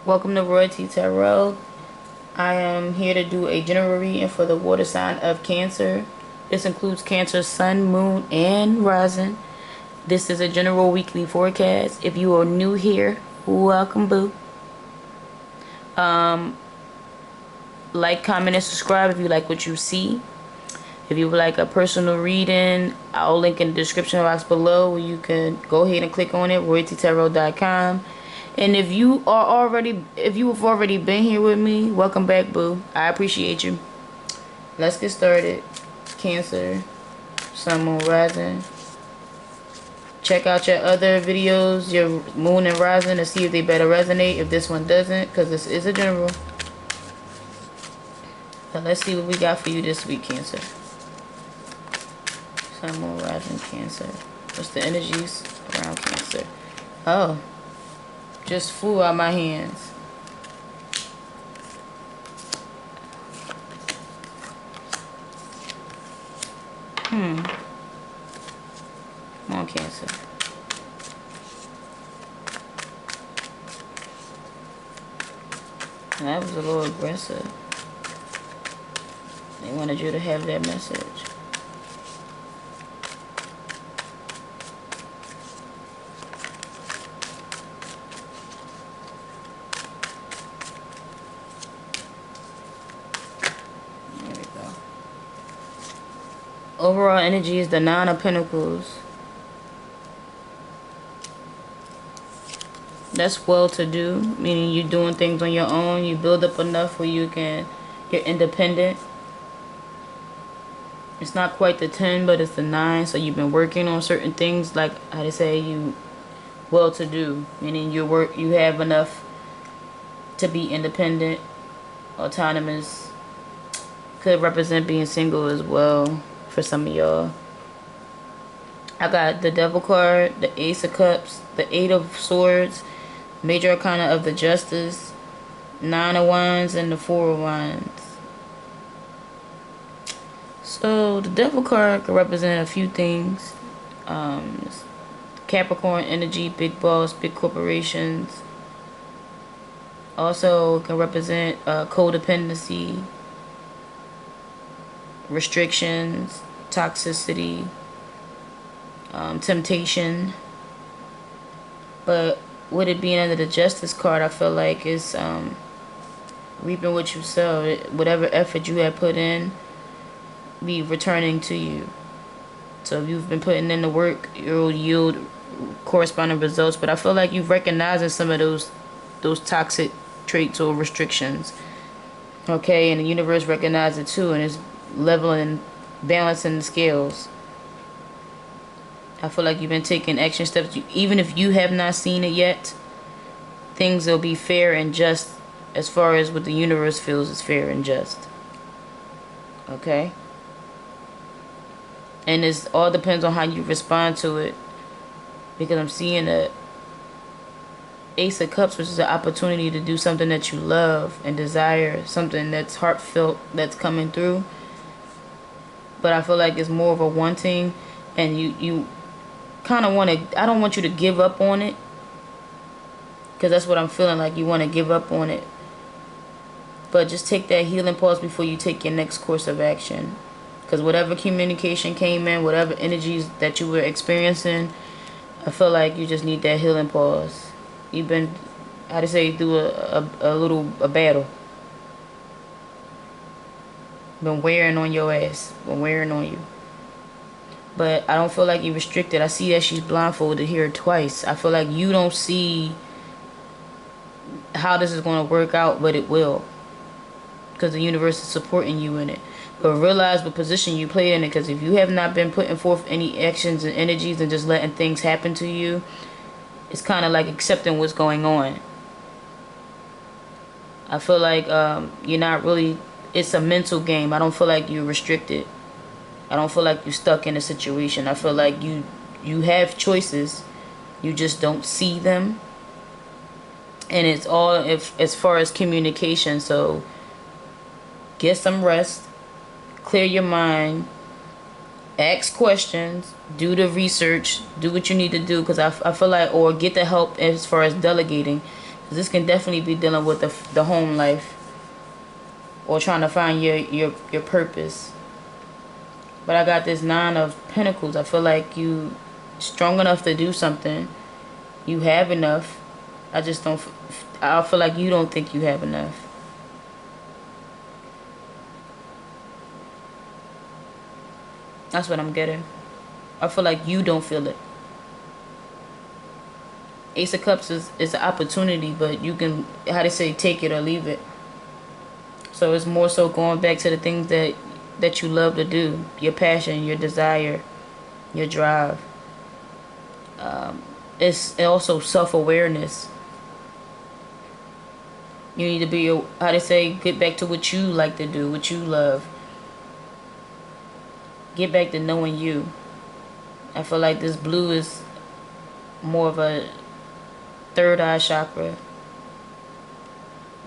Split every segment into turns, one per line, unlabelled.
Welcome to Royalty Tarot. I am here to do a general reading for the water sign of Cancer. This includes Cancer, Sun, Moon, and Rising. This is a general weekly forecast. If you are new here, welcome, boo. Like, comment, and subscribe if you like what you see. If you would like a personal reading, I'll link in the description box below where you can go ahead and click on it, royaltytarot.com. And if you've already been here with me, welcome back, boo. I appreciate you. Let's get started. Cancer, Sun, Moon, Rising. Check out your other videos, your Moon and Rising, to see if they better resonate. If this one doesn't, because this is a general. So let's see what we got for you this week, Cancer. Sun, Moon, Rising, Cancer. What's the energies around Cancer? Oh, just flew out my hands. Come on, Cancer. That was a little aggressive. They wanted you to have that message. There we go. Overall energy is the Nine of Pentacles. That's well-to-do, meaning you're doing things on your own. You build up enough where you're independent. It's not quite the 10, but it's the 9. So you've been working on certain things, like how they say, you well-to-do, meaning you have enough to be independent, autonomous. Could represent being single as well for some of y'all. I got the Devil card, the Ace of Cups, the Eight of Swords, Major Arcana of the Justice, Nine of Wands, and the Four of Wands. So the Devil card could represent a few things. Capricorn energy, big boss, big corporations. Also can represent codependency, restrictions, toxicity, temptation. But with it being under the Justice card, I feel like it's reaping what you sow. Whatever effort you have put in, be returning to you. So if you've been putting in the work, you'll yield corresponding results. But I feel like you've recognized some of those toxic traits or restrictions. Okay, and the universe recognizes it too, and it's leveling, balancing the scales. I feel like you've been taking action steps. Even if you have not seen it yet, things will be fair and just as far as what the universe feels is fair and just. Okay? And it all depends on how you respond to it. Because I'm seeing a Ace of Cups, which is an opportunity to do something that you love and desire. Something that's heartfelt, that's coming through. But I feel like it's more of a wanting. And you kind of want to, I don't want you to give up on it, because that's what I'm feeling like. You want to give up on it, but just take that healing pause before you take your next course of action. Because whatever communication came in, whatever energies that you were experiencing, I feel like you just need that healing pause. You've been, how to say, through a battle. Been wearing on your ass, been wearing on you. But I don't feel like you're restricted. I see that she's blindfolded here twice. I feel like you don't see how this is going to work out, but it will. Because the universe is supporting you in it. But realize the position you play in it. Because if you have not been putting forth any actions and energies and just letting things happen to you, it's kind of like accepting what's going on. I feel like you're not really, it's a mental game. I don't feel like you're restricted. I don't feel like you're stuck in a situation. I feel like you have choices. You just don't see them. And it's all as far as communication. So get some rest. Clear your mind. Ask questions. Do the research. Do what you need to do. Because I feel like, or get the help as far as delegating. This can definitely be dealing with the home life, or trying to find your purpose. But I got this 9 of Pentacles. I feel like you strong enough to do something. You have enough. I just don't. I feel like you don't think you have enough. That's what I'm getting. I feel like you don't feel it. Ace of Cups is an opportunity, but you can, how they say, take it or leave it. So it's more so going back to the things that you love to do, your passion, your desire, your drive. It's also self-awareness. You need to be, how they say, get back to what you like to do, what you love. Get back to knowing you. I feel like this blue is more of a third eye chakra.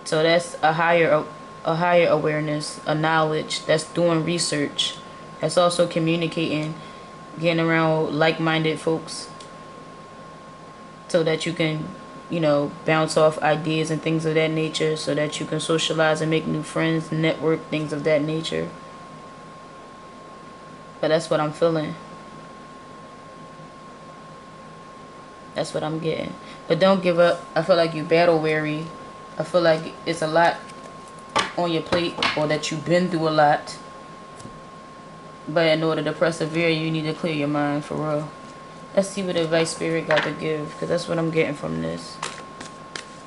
So that's a higher awareness, a knowledge. That's doing research. That's also communicating, getting around like-minded folks, so that you can, bounce off ideas and things of that nature, so that you can socialize and make new friends, network, things of that nature. But that's what I'm feeling. That's what I'm getting. But don't give up. I feel like you're battle weary. I feel like it's a lot on your plate, or that you've been through a lot. But in order to persevere, you need to clear your mind, for real. Let's see what advice Spirit got to give, because that's what I'm getting from this.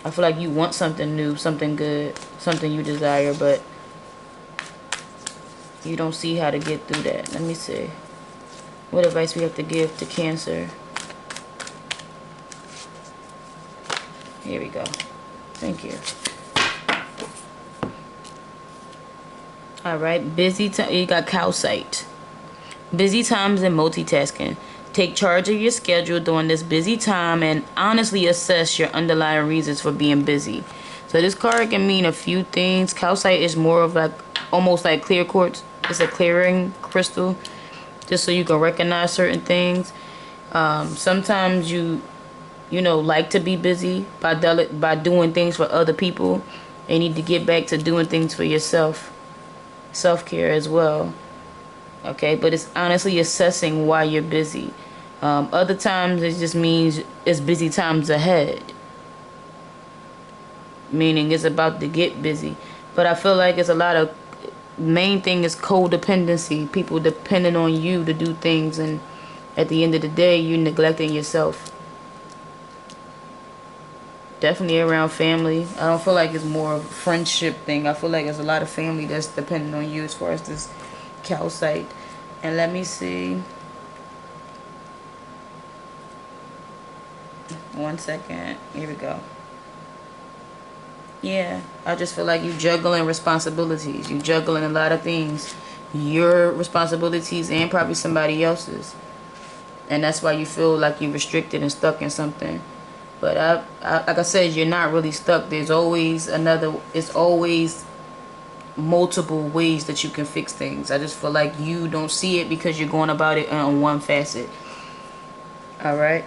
I feel like you want something new, something good, something you desire, but you don't see how to get through that. Let me see. What advice we have to give to Cancer? Here we go. Thank you. Alright, busy time. You got calcite. Busy times and multitasking. Take charge of your schedule during this busy time and honestly assess your underlying reasons for being busy. So this card can mean a few things. Calcite is more of like, almost like clear quartz. It's a clearing crystal, just so you can recognize certain things. Sometimes you like to be busy by doing things for other people. You need to get back to doing things for yourself. Self-care as well. Okay, but it's honestly assessing why you're busy. Other times it just means it's busy times ahead, meaning it's about to get busy. But I feel like it's a lot of, main thing is codependency, people depending on you to do things, and at the end of the day you're neglecting yourself. Definitely around family. I don't feel like it's more of a friendship thing. I feel like there's a lot of family that's dependent on you as far as this calcite. And let me see. 1 second. Here we go. Yeah, I just feel like you juggling responsibilities. You juggling a lot of things. Your responsibilities and probably somebody else's. And that's why you feel like you're restricted and stuck in something. But like I said, you're not really stuck. There's always it's always multiple ways that you can fix things. I just feel like you don't see it because you're going about it on one facet. Alright?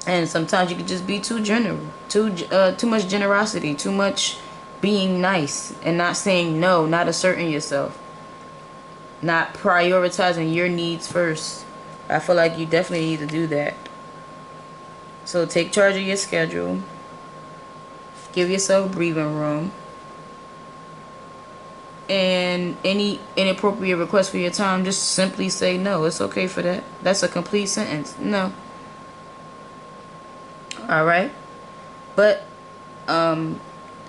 And sometimes you can just be too general. Too much generosity. Too much being nice and not saying no. Not asserting yourself. Not prioritizing your needs first. I feel like you definitely need to do that. So take charge of your schedule. Give yourself breathing room. And any inappropriate request for your time, just simply say no. It's okay for that. That's a complete sentence. No. Alright? But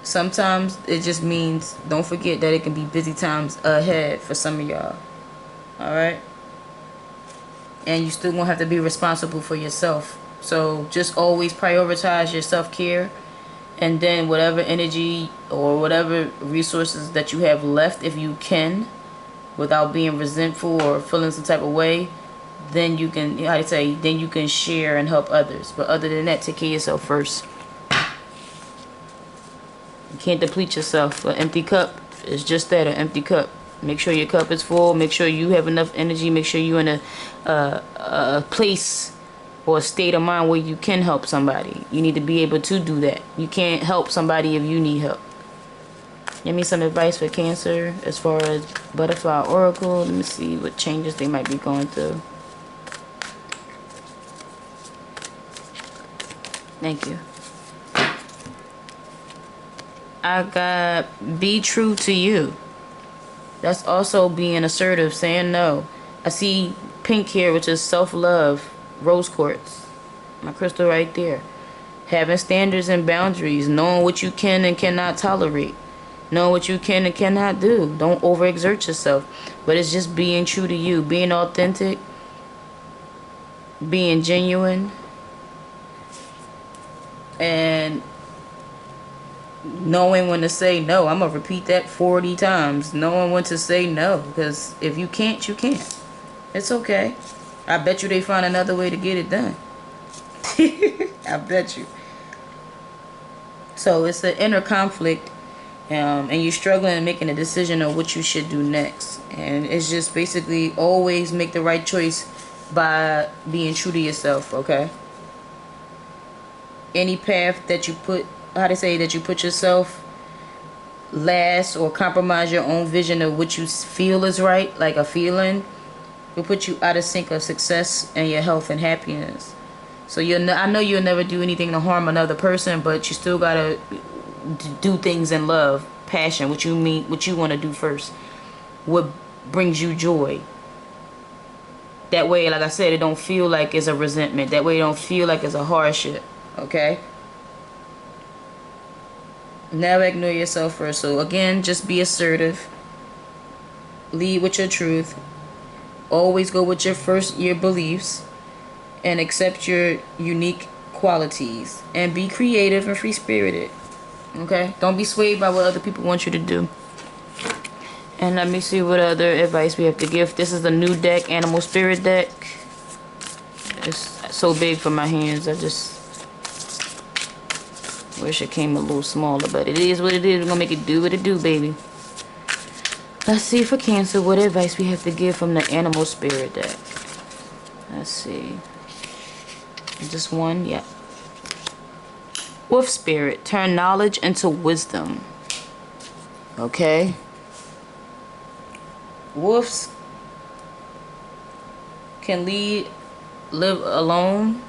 sometimes it just means, don't forget that it can be busy times ahead for some of y'all. Alright? And you still gonna have to be responsible for yourself. So just always prioritize your self-care, and then whatever energy or whatever resources that you have left, if you can, without being resentful or feeling some type of way, then you can, then you can share and help others. But other than that, take care of yourself first. You can't deplete yourself. An empty cup is just that, an empty cup. Make sure your cup is full. Make sure you have enough energy. Make sure you're in a place or a state of mind where you can help somebody. You need to be able to do that. You can't help somebody if you need help. Give me some advice for Cancer as far as Butterfly Oracle. Let me see what changes they might be going through. Thank you. I got be true to you. That's also being assertive, saying no. I see pink here, which is self-love, rose quartz. My crystal right there. Having standards and boundaries, knowing what you can and cannot tolerate. Knowing what you can and cannot do. Don't overexert yourself. But it's just being true to you. Being authentic. Being genuine. And knowing when to say no. I'm going to repeat that 40 times. Knowing when to say no. Because if you can't, you can't. It's okay. I bet you they find another way to get it done. I bet you. So it's an inner conflict. And you're struggling and making a decision on what you should do next. And it's just basically always make the right choice by being true to yourself, okay? Any path that you put, how to say, that you put yourself last or compromise your own vision of what you feel is right, like a feeling, will put you out of sync of success and your health and happiness. So I know you'll never do anything to harm another person, but you still gotta do things in love, passion, what you want to do first, what brings you joy. That way, like I said, it don't feel like it's a resentment. That way, it don't feel like it's a hardship. Okay? Never ignore yourself first. So again, just be assertive. Lead with your truth. Always go with your beliefs, and accept your unique qualities, and be creative and free-spirited. Okay? Don't be swayed by what other people want you to do. And let me see what other advice we have to give. This is a new deck, Animal Spirit deck. It's so big for my hands. I just wish it came a little smaller, but it is what it is. We're gonna make it do what it do, baby. Let's see for Cancer what advice we have to give from the Animal Spirit deck. Let's see. Just one? Yeah. Wolf Spirit, turn knowledge into wisdom. Okay. Wolves can live alone,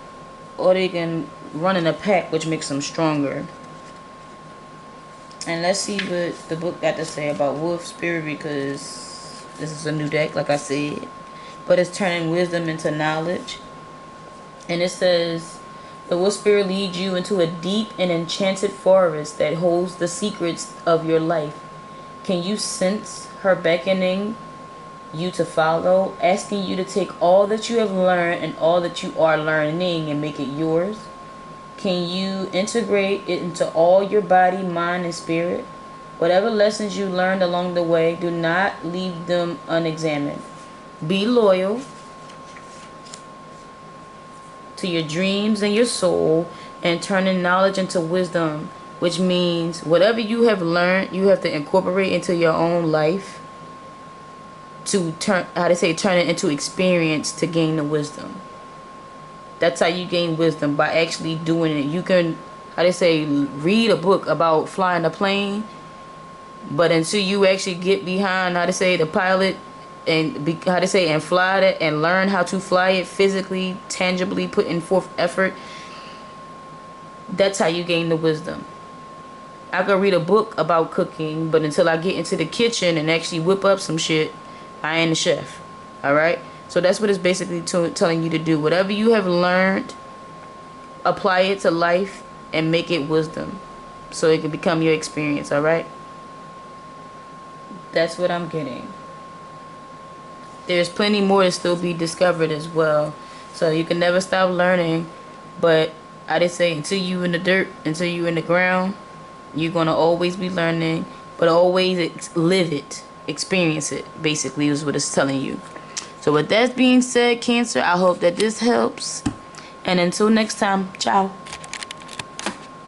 or they can run in a pack, which makes them stronger. And let's see what the book got to say about Wolf Spirit, because this is a new deck, like I said. But it's turning wisdom into knowledge. And it says, the Wolf Spirit leads you into a deep and enchanted forest that holds the secrets of your life. Can you sense her beckoning you to follow, asking you to take all that you have learned and all that you are learning and make it yours? Can you integrate it into all your body, mind, and spirit? Whatever lessons you learned along the way, do not leave them unexamined. Be loyal to your dreams and your soul, and turning knowledge into wisdom, which means whatever you have learned, you have to incorporate into your own life to turn it into experience to gain the wisdom. That's how you gain wisdom, by actually doing it. You can, read a book about flying a plane, but until you actually get behind, the pilot, and and fly it and learn how to fly it physically, tangibly, putting forth effort, that's how you gain the wisdom. I could read a book about cooking, but until I get into the kitchen and actually whip up some shit, I ain't a chef. Alright? So that's what it's basically telling you to do. Whatever you have learned, apply it to life and make it wisdom, so it can become your experience. Alright? That's what I'm getting. There's plenty more to still be discovered as well. So you can never stop learning. But I just say, until you in the dirt, until you in the ground, you're going to always be learning. But always live it. Experience it, basically, is what it's telling you. So with that being said, Cancer, I hope that this helps. And until next time, ciao.